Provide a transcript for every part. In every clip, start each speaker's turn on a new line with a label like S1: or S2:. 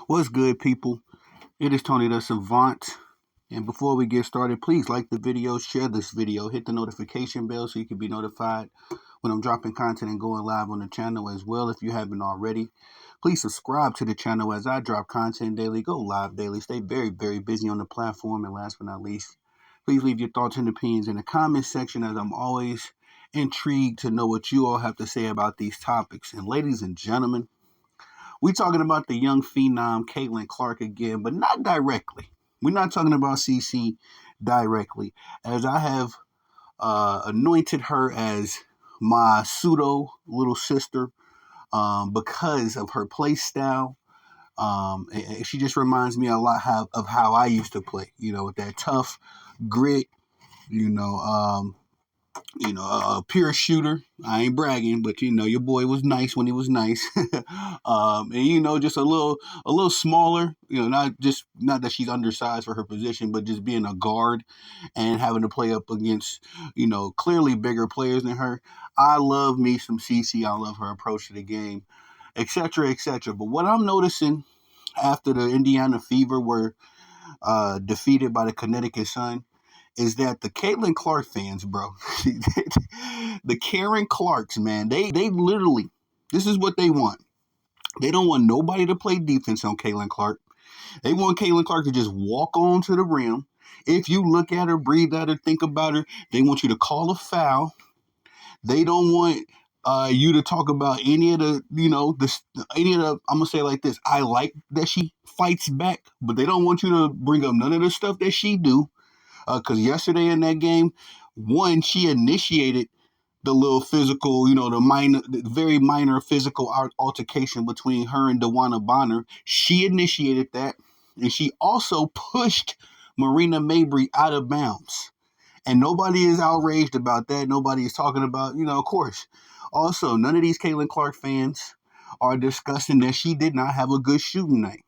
S1: What's good, people? It is Tony the Savant. And before we get started, please like the video, share this video, hit the notification bell so you can be notified when I'm dropping content and going live on the channel as well if you haven't already. Please subscribe to the channel as I drop content daily, go live daily, stay very, very busy on the platform. And last but not least, please leave your thoughts and opinions in the comment section as I'm always intrigued to know what you all have to say about these topics. And ladies and gentlemen, we talking about the young phenom Caitlin Clark again, but not directly. We're not talking about CC directly, as I have anointed her as my pseudo little sister because of her play style. And she just reminds me a lot of how I used to play, with that tough grit, you know, um, a pure shooter. I ain't bragging, but your boy was nice when he was nice, and just a little smaller. Not that she's undersized for her position, but just being a guard and having to play up against clearly bigger players than her. I love me some CC. I love her approach to the game, etc., etc. But what I'm noticing after the Indiana Fever were defeated by the Connecticut Sun is that the Caitlin Clark fans, bro, the Karen Clarks, man, they literally, this is what they want. They don't want nobody to play defense on Caitlin Clark. They want Caitlin Clark to just walk on to the rim. If you look at her, breathe at her, think about her, they want you to call a foul. They don't want you to talk about any of the, I'm going to say it like this. I like that she fights back, but they don't want you to bring up none of the stuff that she do. Because yesterday in that game, one, she initiated the little physical, the very minor physical altercation between her and Dewana Bonner. She initiated that, and she also pushed Marina Mabry out of bounds. And nobody is outraged about that. Nobody is talking about, of course. Also, none of these Caitlin Clark fans are discussing that she did not have a good shooting night.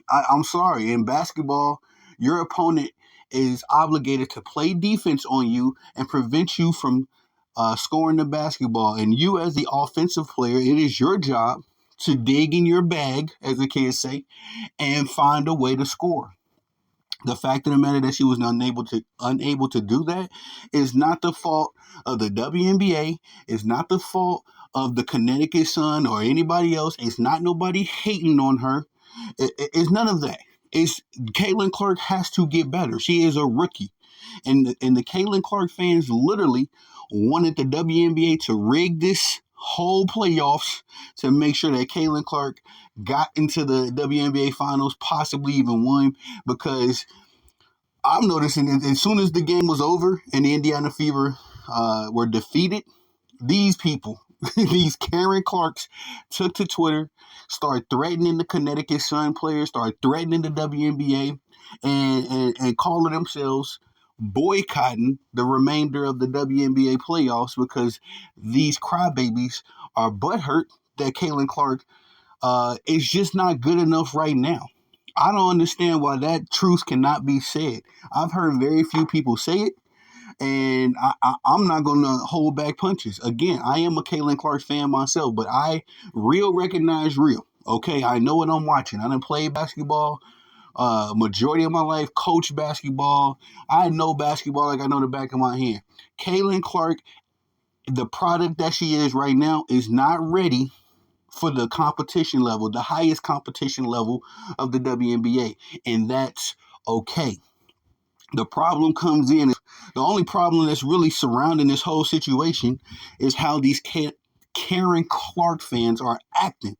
S1: I'm sorry. In basketball, your opponent is obligated to play defense on you and prevent you from scoring the basketball. And you, as the offensive player, it is your job to dig in your bag, as the kids say, and find a way to score. The fact of the matter that she was unable to do that is not the fault of the WNBA. It's not the fault of the Connecticut Sun or anybody else. It's not nobody hating on her. It's none of that. It's Caitlin Clark has to get better. She is a rookie, and the Caitlin Clark fans literally wanted the WNBA to rig this whole playoffs to make sure that Caitlin Clark got into the WNBA finals, possibly even won, because I'm noticing that as soon as the game was over and the Indiana Fever were defeated, these people, these Karen Clarks, took to Twitter, started threatening the Connecticut Sun players, started threatening the WNBA, and calling themselves boycotting the remainder of the WNBA playoffs because these crybabies are butthurt that Caitlin Clark is just not good enough right now. I don't understand why that truth cannot be said. I've heard very few people say it, and I'm not going to hold back punches. Again, I am a Caitlin Clark fan myself, but I real recognize real. Okay, I know what I'm watching. I done played basketball majority of my life, coach basketball. I know basketball like I know the back of my hand. Caitlin Clark, the product that she is right now, is not ready for the competition level, the highest competition level of the WNBA, and that's okay. The problem comes in. The only problem that's really surrounding this whole situation is how these Karen Clark fans are acting.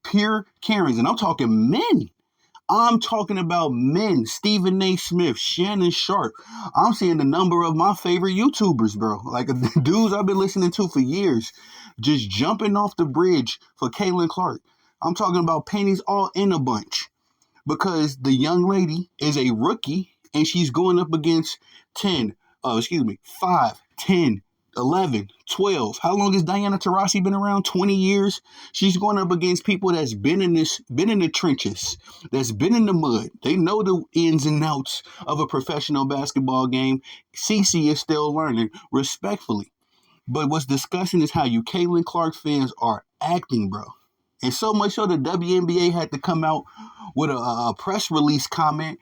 S1: Pure Karens, and I'm talking men. I'm talking about men. Stephen A. Smith, Shannon Sharp. I'm seeing the number of my favorite YouTubers, bro. Like dudes I've been listening to for years, just jumping off the bridge for Caitlin Clark. I'm talking about panties all in a bunch because the young lady is a rookie and she's going up against 5, 10, 11, 12. How long has Diana Taurasi been around? 20 years. She's going up against people that's been in the trenches, that's been in the mud. They know the ins and outs of a professional basketball game. CC is still learning, respectfully. But what's disgusting is how you Caitlin Clark fans are acting, bro. And so much so the WNBA had to come out with a press release comment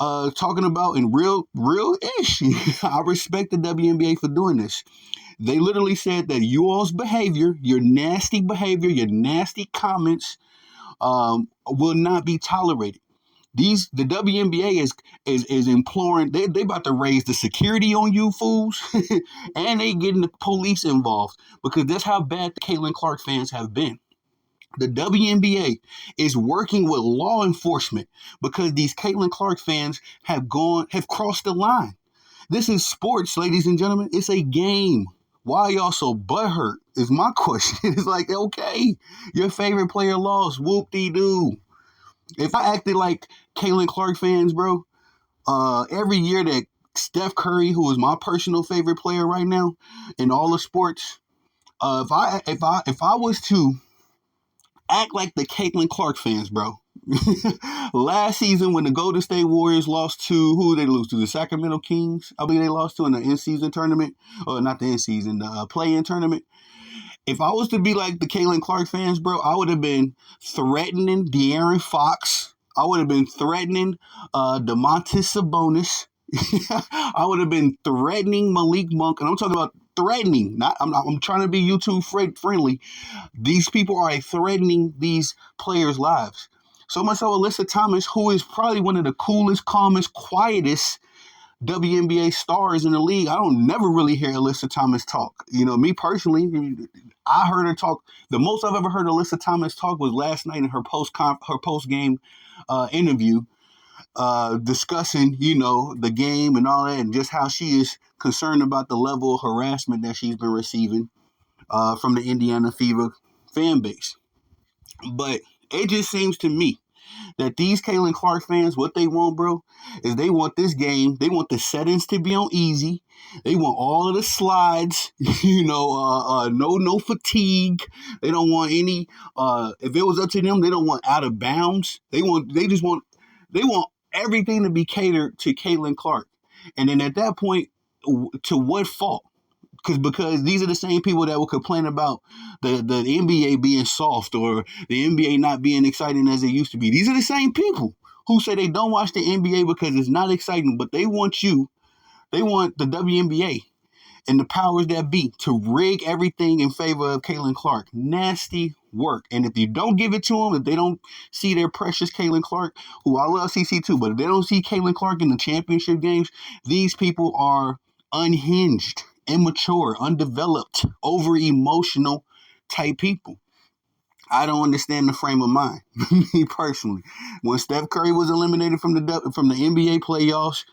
S1: talking about in real ish. I respect the WNBA for doing this. They literally said that you all's behavior, your nasty behavior, your nasty comments will not be tolerated. The WNBA is imploring. They about to raise the security on you fools, and they getting the police involved because that's how bad the Caitlin Clark fans have been. The WNBA is working with law enforcement because these Caitlin Clark fans have crossed the line. This is sports, ladies and gentlemen. It's a game. Why y'all so butthurt is my question. It's like, okay, your favorite player lost. Whoop-de-doo. If I acted like Caitlin Clark fans, bro, every year that Steph Curry, who is my personal favorite player right now in all of sports, if I was to act like the Caitlin Clark fans, bro. Last season when the Golden State Warriors lost to, who did they lose to? The Sacramento Kings, I believe they lost to in the in-season tournament. Or not the in-season, the play-in tournament. If I was to be like the Caitlin Clark fans, bro, I would have been threatening De'Aaron Fox. I would have been threatening Domantas Sabonis. I would have been threatening Malik Monk. And I'm talking about threatening. I'm trying to be YouTube friendly. These people are threatening these players' lives. So much so Alyssa Thomas, who is probably one of the coolest, calmest, quietest WNBA stars in the league. I don't never really hear Alyssa Thomas talk. You know, me personally, I heard her talk. The most I've ever heard Alyssa Thomas talk was last night in her post game interview, discussing, you know, the game and all that, and just how she is concerned about the level of harassment that she's been receiving from the Indiana Fever fan base. But it just seems to me that these Caitlin Clark fans, what they want, bro, is they want this game. They want the settings to be on easy. They want all of the slides, you know, no fatigue. They don't want any. If it was up to them, they don't want out of bounds. They want everything to be catered to Caitlin Clark. And then at that point, to what fault? Because these are the same people that will complain about the NBA being soft or the NBA not being exciting as it used to be. These are the same people who say they don't watch the NBA because it's not exciting, but they want the WNBA and the powers that be to rig everything in favor of Caitlin Clark. Nasty work. And if you don't give it to them, if they don't see their precious Caitlin Clark, who I love CC too, but if they don't see Caitlin Clark in the championship games, these people are unhinged, immature, undeveloped, over-emotional type people. I don't understand the frame of mind, me personally. When Steph Curry was eliminated from the NBA playoffs,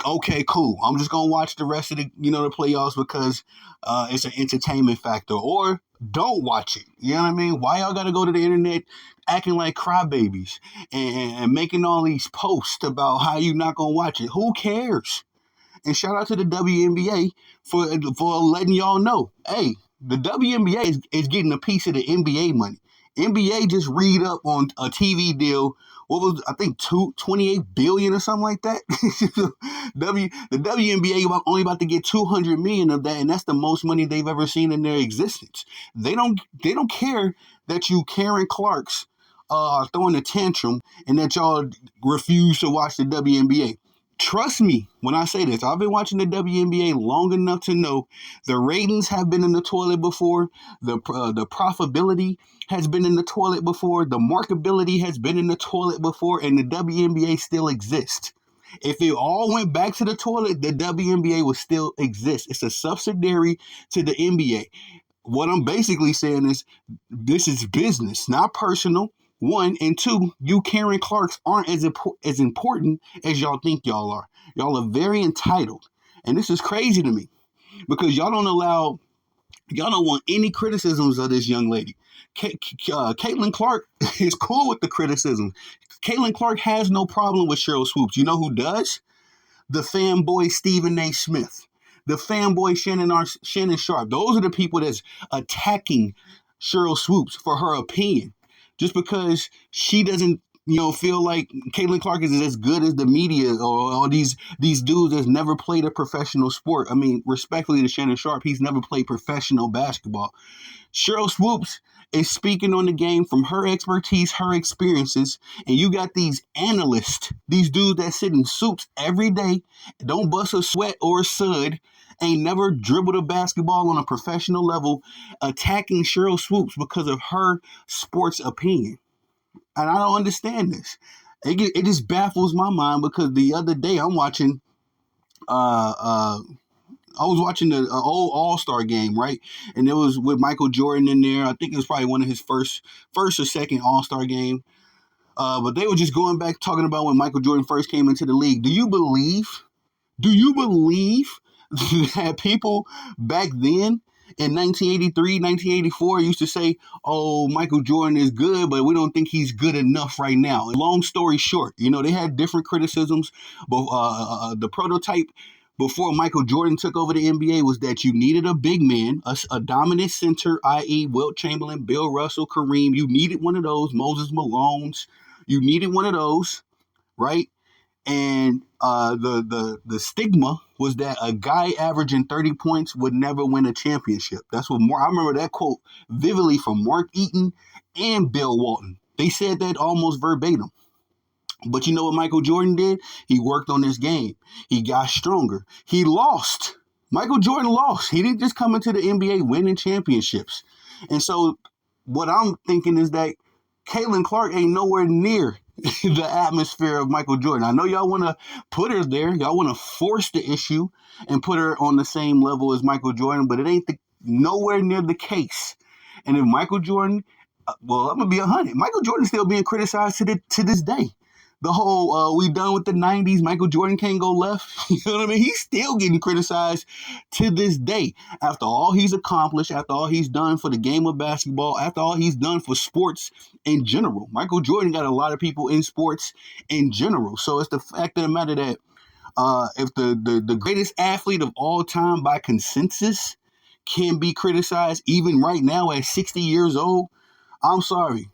S1: okay, cool. I'm just gonna watch the rest of the playoffs because it's an entertainment factor. Or don't watch it. You know what I mean? Why y'all gotta go to the internet acting like crybabies and making all these posts about how you not gonna watch it? Who cares? And shout out to the WNBA for letting y'all know, hey, the WNBA is getting a piece of the NBA money. NBA just read up on a TV deal. What was, I think, $28 billion or something like that? The WNBA only about to get $200 million of that, and that's the most money they've ever seen in their existence. They don't care that you Karen Clarks are throwing a tantrum and that y'all refuse to watch the WNBA. Trust me when I say this. I've been watching the WNBA long enough to know the ratings have been in the toilet before. The profitability has been in the toilet before. The marketability has been in the toilet before. And the WNBA still exists. If it all went back to the toilet, the WNBA would still exist. It's a subsidiary to the NBA. What I'm basically saying is this is business, not personal. One, and two, you Karen Clarks aren't as important as y'all think y'all are. Y'all are very entitled. And this is crazy to me because y'all don't want any criticisms of this young lady. Caitlin Clark is cool with the criticism. Caitlin Clark has no problem with Cheryl Swoops. You know who does? The fanboy Stephen A. Smith. The fanboy Shannon Sharp. Those are the people that's attacking Cheryl Swoops for her opinion. Just because she doesn't, feel like Caitlin Clark is as good as the media or these dudes that's never played a professional sport. I mean, respectfully to Shannon Sharp, he's never played professional basketball. Cheryl Swoops is speaking on the game from her expertise, her experiences, and you got these analysts, these dudes that sit in suits every day, don't bust a sweat or a sud, ain't never dribbled a basketball on a professional level, attacking Cheryl Swoops because of her sports opinion. And I don't understand this. It just baffles my mind because the other day uh, uh, I was watching the old All-Star game, right? And it was with Michael Jordan in there. I think it was probably one of his first or second All-Star game. But they were just going back talking about when Michael Jordan first came into the league. Do you believe that people back then in 1983, 1984 used to say, oh, Michael Jordan is good, but we don't think he's good enough right now. Long story short, they had different criticisms, but the prototype before Michael Jordan took over the NBA was that you needed a big man, a dominant center, i.e. Wilt Chamberlain, Bill Russell, Kareem. You needed one of those, Moses Malone's. You needed one of those, right? And the stigma was that a guy averaging 30 points would never win a championship. That's what I remember that quote vividly from Mark Eaton and Bill Walton. They said that almost verbatim. But you know what Michael Jordan did? He worked on his game. He got stronger. He lost. Michael Jordan lost. He didn't just come into the NBA winning championships. And so what I'm thinking is that Caitlin Clark ain't nowhere near the atmosphere of Michael Jordan. I know y'all want to put her there. Y'all want to force the issue and put her on the same level as Michael Jordan, but it ain't nowhere near the case. And if Michael Jordan, well, I'm going to be 100. Michael Jordan's still being criticized to this day. The whole we done with the 90s, Michael Jordan can't go left. You know what I mean? He's still getting criticized to this day. After all he's accomplished, after all he's done for the game of basketball, after all he's done for sports in general. Michael Jordan got a lot of people in sports in general. So it's the fact of the matter that if the greatest athlete of all time by consensus can be criticized even right now at 60 years old, I'm sorry.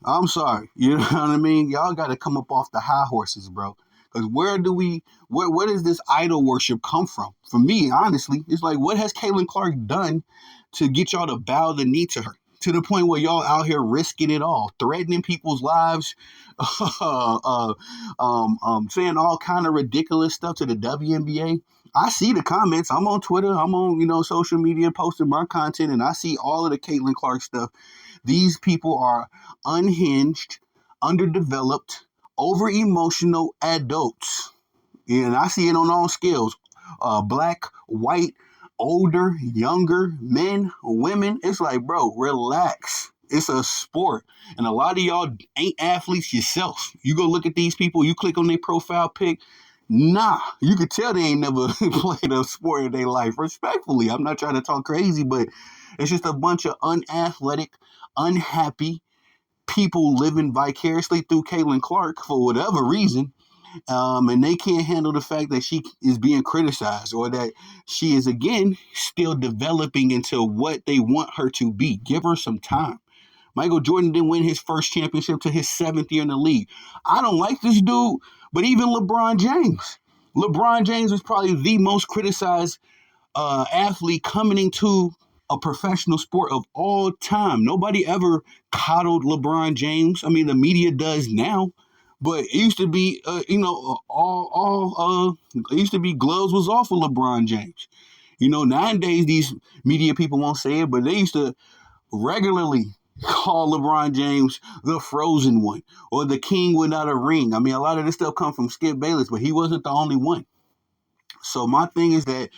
S1: You know what I mean? Y'all got to come up off the high horses, bro. Because where does this idol worship come from? For me, honestly, it's like, what has Caitlin Clark done to get y'all to bow the knee to her? To the point where y'all out here risking it all, threatening people's lives, saying all kind of ridiculous stuff to the WNBA. I see the comments. I'm on Twitter. I'm on, social media posting my content, and I see all of the Caitlin Clark stuff. These people are unhinged, underdeveloped, over-emotional adults. And I see it on all scales. Black, white, older, younger, men, women. It's like, bro, relax. It's a sport. And a lot of y'all ain't athletes yourself. You go look at these people, you click on their profile pic. Nah, you could tell they ain't never played a sport in their life. Respectfully, I'm not trying to talk crazy, but it's just a bunch of unathletic, unhappy people living vicariously through Caitlin Clark for whatever reason. And they can't handle the fact that she is being criticized or that she is, again, still developing into what they want her to be. Give her some time. Michael Jordan didn't win his first championship to his 7th year in the league. I don't like this dude, but even LeBron James. LeBron James was probably the most criticized athlete coming into a professional sport of all time. Nobody ever coddled LeBron James. I mean, the media does now, but it used to be, it used to be gloves was off of LeBron James. Nowadays these media people won't say it, but they used to regularly call LeBron James the frozen one or the king without a ring. I mean, a lot of this stuff come from Skip Bayless, but he wasn't the only one. So my thing is that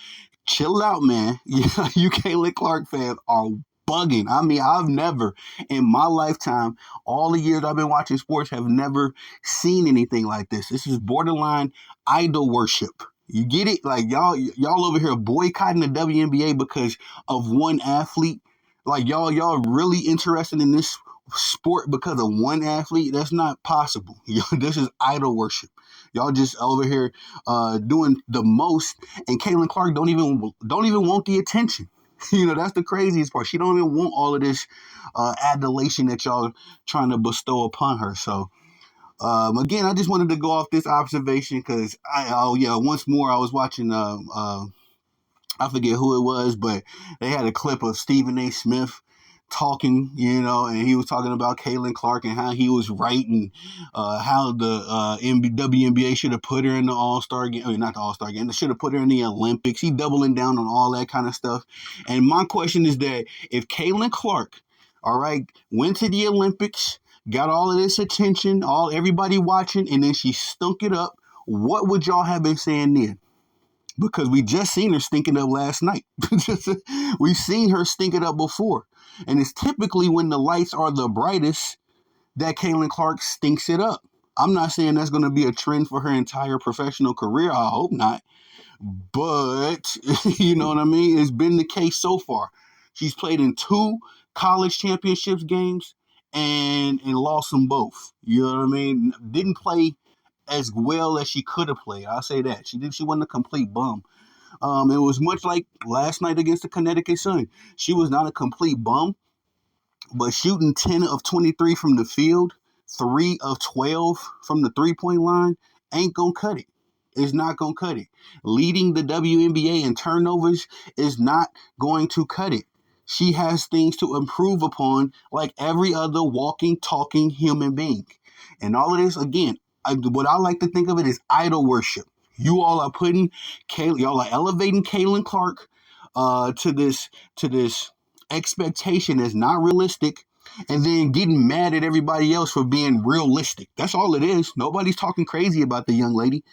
S1: chill out, man. You Caitlin Clark fans are bugging. I mean, I've never in my lifetime, all the years I've been watching sports, have never seen anything like this. This is borderline idol worship. You get it? Like y'all over here boycotting the WNBA because of one athlete. Like y'all really interested in this sport because of one athlete? That's not possible. This is idol worship. Y'all just over here doing the most, and Caitlin Clark don't even want the attention. That's the craziest part. She don't even want all of this adulation that y'all trying to bestow upon her. So again, I just wanted to go off this observation because once more I was watching I forget who it was, but they had a clip of Stephen A. Smith talking, and he was talking about Caitlin Clark and how he was right, and how the WNBA should have put her in the All-Star game, I mean, not the All-Star game, they should have put her in the Olympics. He doubling down on all that kind of stuff. And my question is that if Caitlin Clark, all right, went to the Olympics, got all of this attention, everybody watching, and then she stunk it up, what would y'all have been saying then? Because we just seen her stinking up last night. We've seen her stink it up before. And it's typically when the lights are the brightest that Caitlin Clark stinks it up. I'm not saying that's going to be a trend for her entire professional career. I hope not. But, you know what I mean? It's been the case so far. She's played in 2 college championships games and lost them both. You know what I mean? Didn't play as well as she could have played. I'll say that. She wasn't a complete bum. It was much like last night against the Connecticut Sun. She was not a complete bum, but shooting 10 of 23 from the field, 3 of 12 from the three-point line ain't going to cut it. It's not going to cut it. Leading the WNBA in turnovers is not going to cut it. She has things to improve upon like every other walking, talking human being. And all of this, again, what I like to think of it is idol worship. You all are y'all are elevating Caitlin Clark to this expectation that's not realistic, and then getting mad at everybody else for being realistic. That's all it is. Nobody's talking crazy about the young lady.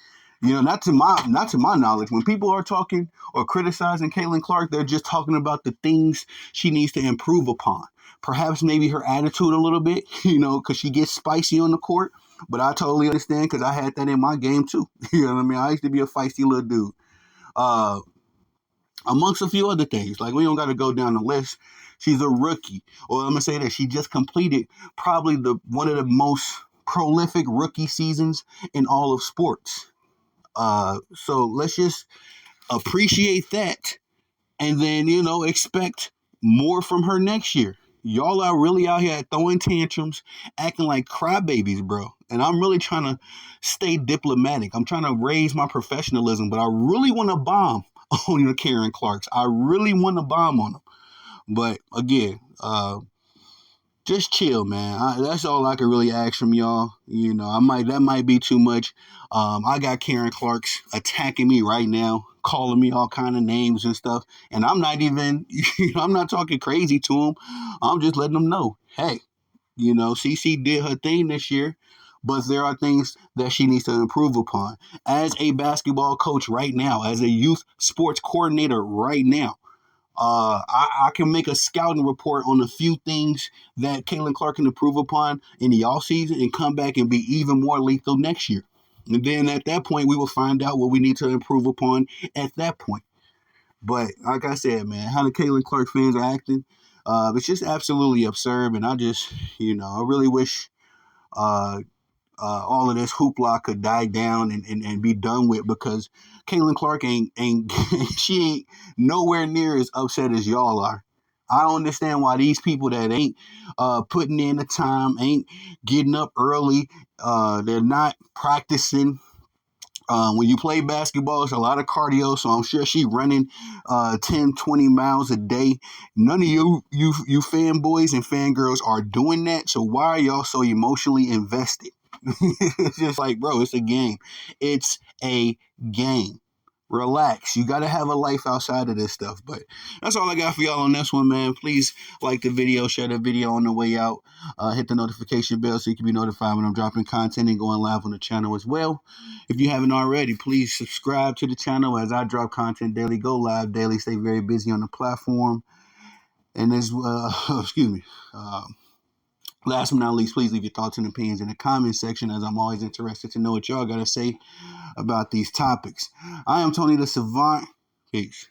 S1: Not to my knowledge. When people are talking or criticizing Caitlin Clark, they're just talking about the things she needs to improve upon. Perhaps maybe her attitude a little bit, because she gets spicy on the court. But I totally understand because I had that in my game too. You know what I mean? I used to be a feisty little dude. Amongst a few other things. Like, we don't got to go down the list. She's a rookie. Or I'm going to say that she just completed probably one of the most prolific rookie seasons in all of sports. So let's just appreciate that and then, expect more from her next year. Y'all are really out here throwing tantrums, acting like crybabies, bro. And I'm really trying to stay diplomatic. I'm trying to raise my professionalism, but I really want to bomb on the Karen Clarks. I really want to bomb on them. But again, just chill, man. That's all I can really ask from y'all. That might be too much. I got Karen Clarks attacking me right now, calling me all kind of names and stuff. And I'm not even, I'm not talking crazy to them. I'm just letting them know, hey, CC did her thing this year, but there are things that she needs to improve upon. As a basketball coach right now, as a youth sports coordinator right now, I can make a scouting report on a few things that Caitlin Clark can improve upon in the offseason and come back and be even more lethal next year. And then at that point, we will find out what we need to improve upon at that point. But like I said, man, how the Caitlin Clark fans are acting, it's just absolutely absurd. And I just, I really wish all of this hoopla could die down and be done with, because Caitlin Clark ain't she ain't nowhere near as upset as y'all are. I don't understand why these people that ain't putting in the time, ain't getting up early, they're not practicing. When you play basketball, it's a lot of cardio, so I'm sure she's running 10, 20 miles a day. None of you fanboys and fangirls are doing that, so why are y'all so emotionally invested? It's just like, bro, it's a game. It's a game. Relax. You got to have a life outside of this stuff. But that's all I got for y'all on this one, man. Please like the video, share the video on the way out. Hit the notification bell so you can be notified when I'm dropping content and going live on the channel as well. If you haven't already, please subscribe to the channel as I drop content daily, go live daily, stay very busy on the platform. And as excuse me. Last but not least, please leave your thoughts and opinions in the comment section, as I'm always interested to know what y'all got to say about these topics. I am Tony the Savant. Peace.